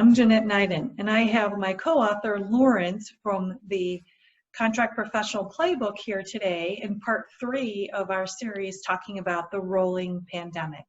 I'm Jeanette Nyden, and I have my co-author Lawrence from the Contract Professional Playbook here today in part 3 of our series talking about the rolling pandemic.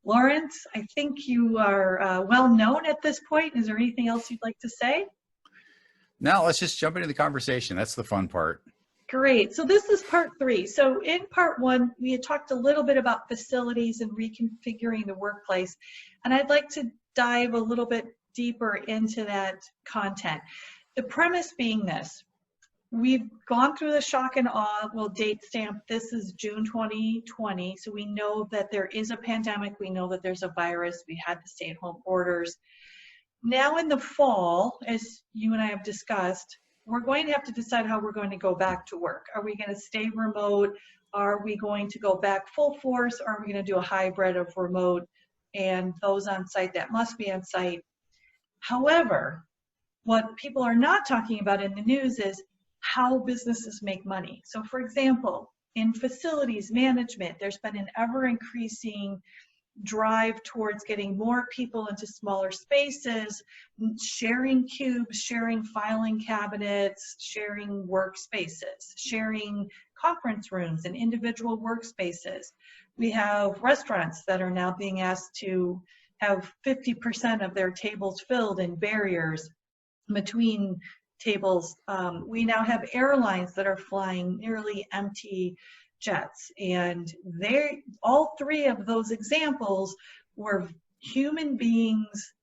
Lawrence, I think you are well known at this point. Is there anything else you'd like to say? No, let's just jump into the conversation. That's the fun part. Great. So this is part 3. So in part 1, we had talked a little bit about facilities and reconfiguring the workplace. And I'd like to dive a little bit deeper into that content. The premise being this: we've gone through the shock and awe. We'll date stamp, this is June 2020. So we know that there is a pandemic. We know that there's a virus. We had the stay-at-home orders. Now in the fall, as you and I have discussed, we're going to have to decide how we're going to go back to work. Are we going to stay remote? Are we going to go back full force? Or are we going to do a hybrid of remote and those on site that must be on site? However, what people are not talking about in the news is how businesses make money. So for example, in facilities management, there's been an ever-increasing drive towards getting more people into smaller spaces, sharing cubes, sharing filing cabinets, sharing workspaces, sharing conference rooms and individual workspaces. We have restaurants that are now being asked to have 50% of their tables filled and barriers between tables. We now have airlines that are flying nearly empty jets, and all 3 of those examples were human beings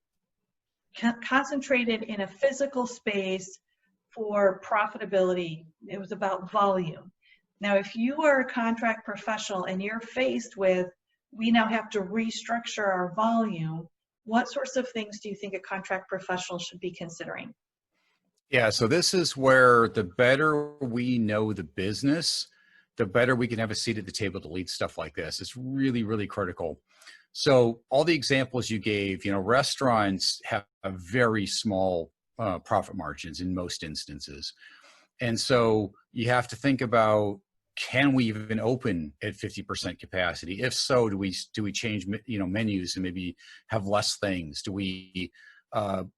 concentrated in a physical space for profitability. It was about volume. Now, if you are a contract professional and you're faced with, we now have to restructure our volume, what sorts of things do you think a contract professional should be considering? Yeah, so this is where the better we know the business, the better we can have a seat at the table to lead stuff like this. It's really, really critical. So all the examples you gave, restaurants have a very small profit margins in most instances. And so you have to think about, can we even open at 50% capacity? If so, do we change menus and maybe have less things? Do we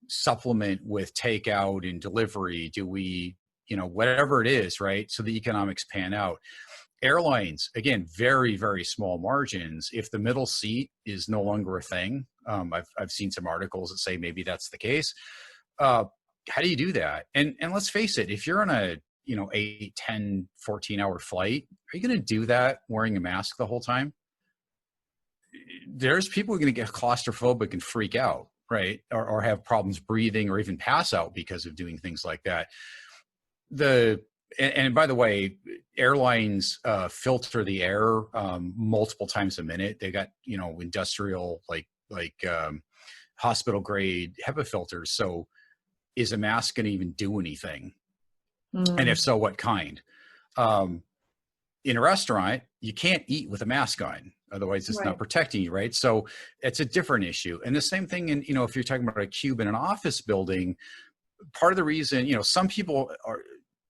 supplement with takeout and delivery? Do we, whatever it is, right? So the economics pan out. Airlines, again, very, very small margins. If the middle seat is no longer a thing, I've seen some articles that say maybe that's the case. How do you do that? And let's face it, if you're on a 8, 10, 14-hour flight, are you going to do that wearing a mask the whole time? There's people who are going to get claustrophobic and freak out, right? Or have problems breathing or even pass out because of doing things like that. And by the way, airlines filter the air multiple times a minute. They got, industrial, like hospital grade HEPA filters. So is a mask going to even do anything? And if so, what kind? In a restaurant, you can't eat with a mask on. Otherwise, it's not protecting you, right? So it's a different issue. And the same thing in, if you're talking about a cube in an office building, part of the reason, some people are,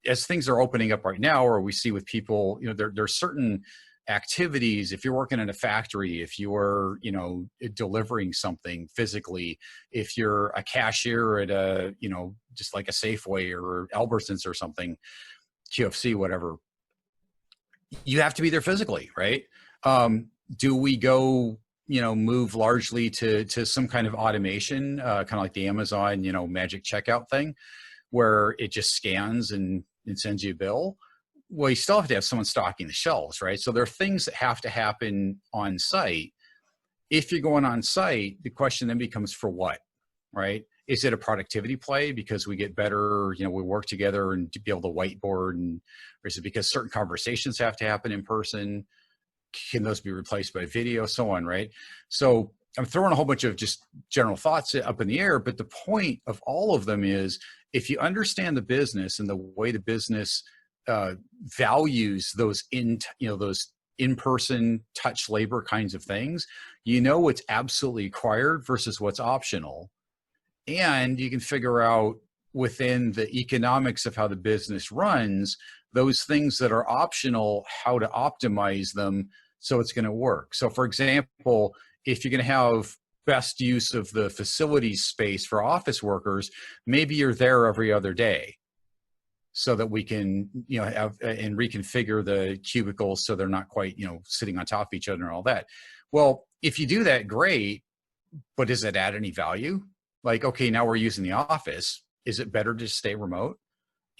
as things are opening up right now, or we see with people, there's certain activities. If you're working in a factory, if you're, delivering something physically, if you're a cashier at a, just like a Safeway or Albertsons or something, QFC, whatever, you have to be there physically, right? Do we go, move largely to some kind of automation, kind of like the Amazon, magic checkout thing, where it just scans and sends you a bill? Well, you still have to have someone stocking the shelves, right? So there are things that have to happen on site. If you're going on site, the question then becomes, for what, right? Is it a productivity play because we get better, we work together and to be able to whiteboard, or is it because certain conversations have to happen in person? Can those be replaced by video, so on, right? So I'm throwing a whole bunch of just general thoughts up in the air, but the point of all of them is, if you understand the business and the way the business values those in-person touch labor kinds of things, what's absolutely required versus what's optional. And you can figure out within the economics of how the business runs, those things that are optional, how to optimize them so it's going to work. So for example, if you're going to have best use of the facility space for office workers, maybe you're there every other day so that we can, have and reconfigure the cubicles so they're not quite, sitting on top of each other and all that. Well, if you do that, great, but does it add any value? Like, okay, now we're using the office. Is it better to stay remote?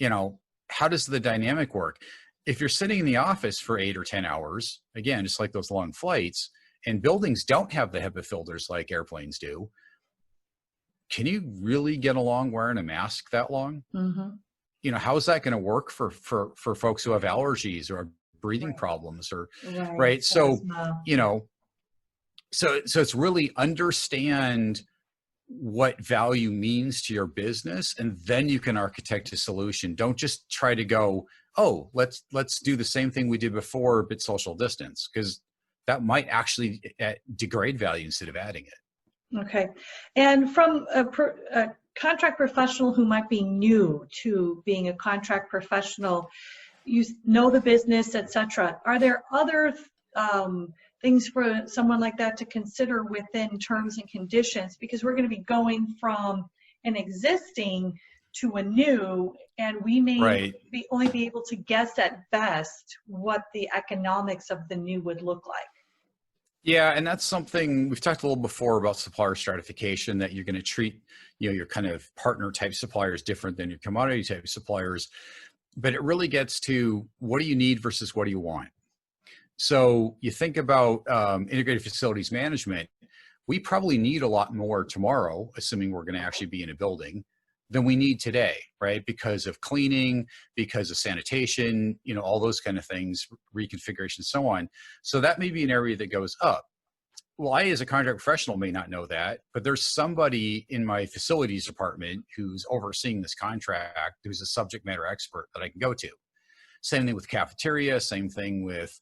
How does the dynamic work? If you're sitting in the office for 8 or 10 hours, again, just like those long flights, and buildings don't have the HEPA filters like airplanes do, can you really get along wearing a mask that long? Mm-hmm. How is that going to work for folks who have allergies or breathing problems or right? So, so it's really understand what value means to your business, and then you can architect a solution. Don't just try to go, oh, let's do the same thing we did before but social distance, because that might actually degrade value instead of adding it. Okay. And from a contract professional who might be new to being a contract professional, you know the business, etc. Are there other things for someone like that to consider within terms and conditions? Because we're going to be going from an existing to a new, and we may only be able to guess at best what the economics of the new would look like. Yeah, and that's something we've talked a little before about supplier stratification, that you're going to treat, your kind of partner type suppliers different than your commodity type suppliers. But it really gets to, what do you need versus what do you want? So you think about integrated facilities management, we probably need a lot more tomorrow, assuming we're going to actually be in a building, than we need today, right? Because of cleaning, because of sanitation, all those kind of things, reconfiguration, so on. So that may be an area that goes up. Well, I, as a contract professional, may not know that, but there's somebody in my facilities department who's overseeing this contract, who's a subject matter expert that I can go to. Same thing with cafeteria, same thing with,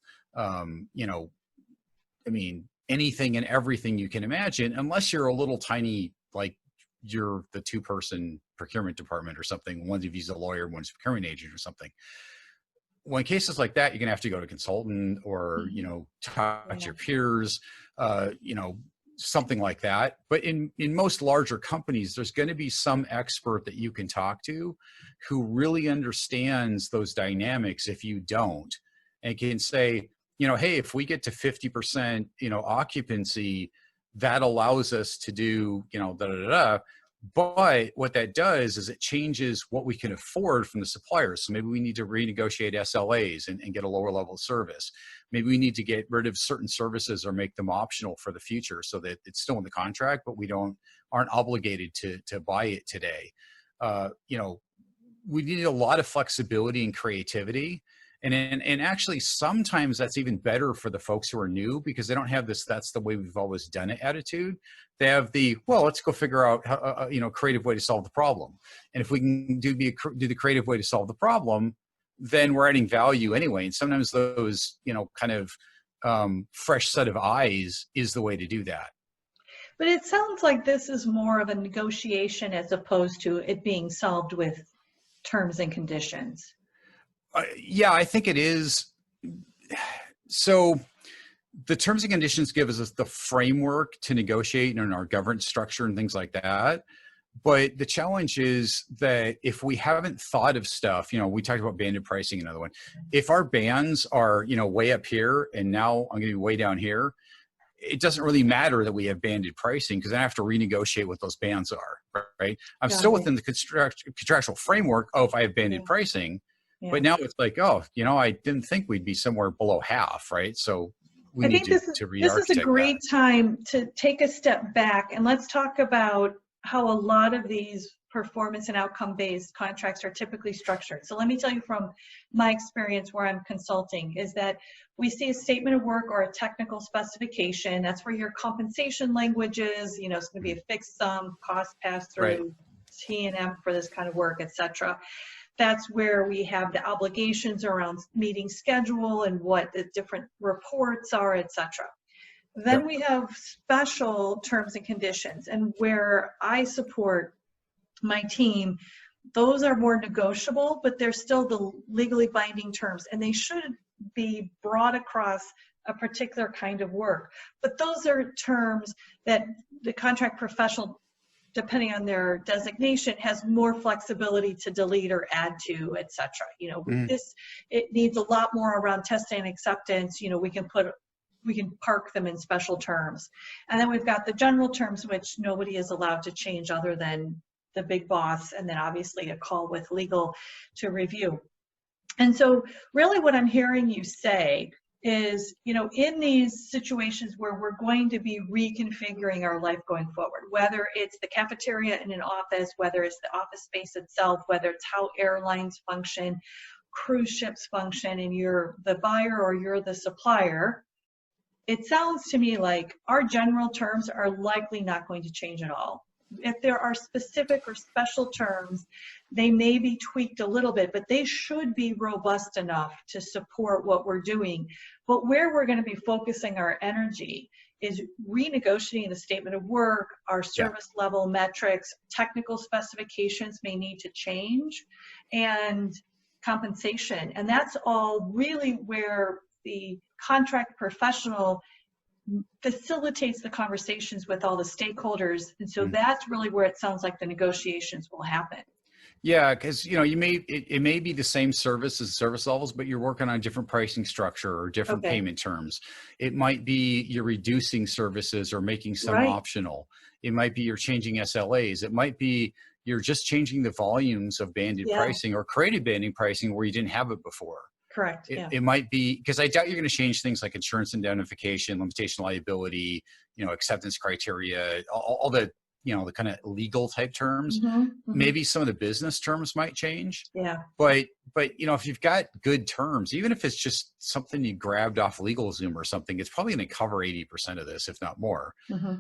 anything and everything you can imagine, unless you're a little tiny, like you're the 2-person procurement department or something. One of you's a lawyer, one's a procurement agent or something. When cases like that, you're going to have to go to a consultant or, talk to your peers, something like that. But in most larger companies, there's going to be some expert that you can talk to who really understands those dynamics if you don't, and can say, hey, if we get to 50%, occupancy, that allows us to do, But what that does is it changes what we can afford from the suppliers. So maybe we need to renegotiate SLAs and get a lower level of service. Maybe we need to get rid of certain services or make them optional for the future so that it's still in the contract, but we aren't obligated to buy it today. We need a lot of flexibility and creativity. And actually, sometimes that's even better for the folks who are new, because they don't have this, that's the way we've always done it attitude. They have the, well, let's go figure out how, creative way to solve the problem. And if we can do the creative way to solve the problem, then we're adding value anyway. And sometimes those, kind of fresh set of eyes is the way to do that. But it sounds like this is more of a negotiation as opposed to it being solved with terms and conditions. Yeah, I think it is. So the terms and conditions give us the framework to negotiate in our governance structure and things like that. But the challenge is that if we haven't thought of stuff, we talked about banded pricing, another one. If our bands are, way up here and now I'm going to be way down here, it doesn't really matter that we have banded pricing, because I have to renegotiate what those bands are, right? I'm still within the contractual framework of I have banded pricing. Yeah. But now it's like, I didn't think we'd be somewhere below half, right? So we need to re-architect. This is a great time to take a step back, and let's talk about how a lot of these performance and outcome-based contracts are typically structured. So let me tell you from my experience where I'm consulting, is that we see a statement of work or a technical specification. That's where your compensation language is. It's going to be a fixed sum, cost pass-through, T&M for this kind of work, etc. That's where we have the obligations around meeting schedule and what the different reports are, etc. Then we have special terms and conditions, and where I support my team, those are more negotiable, but they're still the legally binding terms, and they should be brought across a particular kind of work. But those are terms that the contract professional, depending on their designation, has more flexibility to delete or add to, et cetera. You know, Mm. this, it needs a lot more around testing and acceptance. You know, we can park them in special terms. And then we've got the general terms, which nobody is allowed to change other than the big boss, and then obviously a call with legal to review. And so really what I'm hearing you say is, you know, in these situations where we're going to be reconfiguring our life going forward, whether it's the cafeteria in an office, whether it's the office space itself, whether it's how airlines function, cruise ships function, and you're the buyer or you're the supplier, it sounds to me like our general terms are likely not going to change at all. If there are specific or special terms, they may be tweaked a little bit, but they should be robust enough to support what we're doing. But where we're going to be focusing our energy is renegotiating the statement of work, our service level metrics, technical specifications may need to change, and compensation. And that's all really where the contract professional facilitates the conversations with all the stakeholders. And so that's really where it sounds like the negotiations will happen. Yeah, because you know, it may be the same service as service levels, but you're working on a different pricing structure or different payment terms. It might be you're reducing services or making some optional. It might be you're changing SLAs. It might be you're just changing the volumes of banded pricing or created banding pricing where you didn't have it before. Correct. It might be, because I doubt you're going to change things like insurance indemnification, limitation liability, you know, acceptance criteria, all the, you know, the kind of legal type terms. Maybe some of the business terms might change. But you know, if you've got good terms, even if it's just something you grabbed off LegalZoom or something, it's probably going to cover 80% of this, if not more.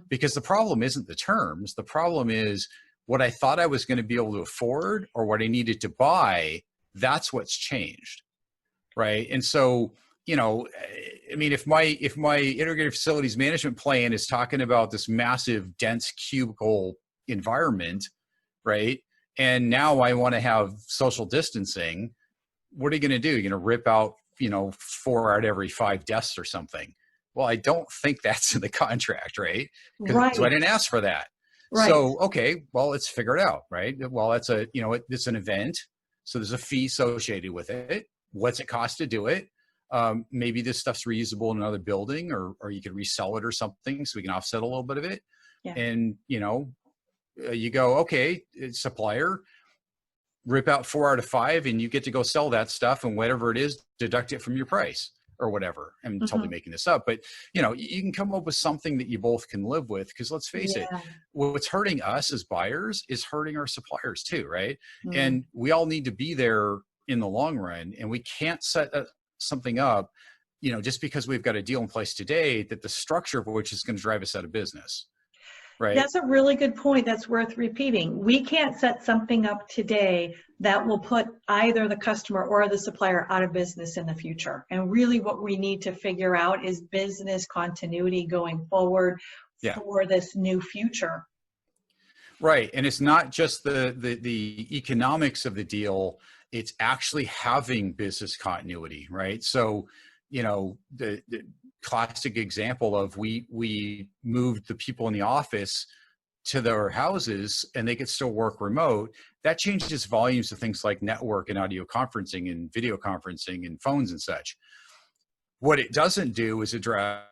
Because the problem isn't the terms. The problem is what I thought I was going to be able to afford or what I needed to buy. That's what's changed. Right. And so, you know, I mean, if my integrated facilities management plan is talking about this massive, dense cubicle environment, right, and now I want to have social distancing, what are you going to do? You're going to rip out, you know, 4 out of every 5 desks or something. Well, I don't think that's in the contract, right? So I didn't ask for that. So, okay, well, let's figure it out, right? Well, that's a, you know, it's an event. So there's a fee associated with it. What's it cost to do it? Maybe this stuff's reusable in another building, or you could resell it or something so we can offset a little bit of it. And, you know, you go, okay, supplier, rip out 4 out of 5 and you get to go sell that stuff, and whatever it is, deduct it from your price or whatever. I'm totally making this up, but you know, you can come up with something that you both can live with, because let's face it, what's hurting us as buyers is hurting our suppliers too, right? And we all need to be there in the long run, and we can't set something up, you know, just because we've got a deal in place today that the structure of which is going to drive us out of business. Right. That's a really good point. That's worth repeating. We can't set something up today that will put either the customer or the supplier out of business in the future. And really what we need to figure out is business continuity going forward for this new future. Right. And it's not just the economics of the deal. It's actually having business continuity, right? So, you know, the classic example of we moved the people in the office to their houses and they could still work remote. That changes volumes of things like network and audio conferencing and video conferencing and phones and such. What it doesn't do is address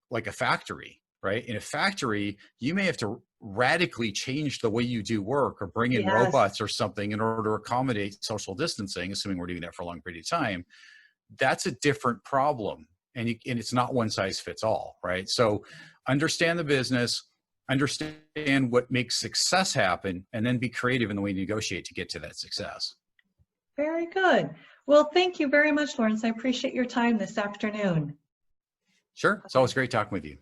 like a factory, right? In a factory, you may have to radically change the way you do work or bring in robots or something in order to accommodate social distancing, assuming we're doing that for a long period of time. That's a different problem. And it's not one size fits all, right? So understand the business, understand what makes success happen, and then be creative in the way you negotiate to get to that success. Very good. Well, thank you very much, Lawrence. I appreciate your time this afternoon. Sure. It's always great talking with you.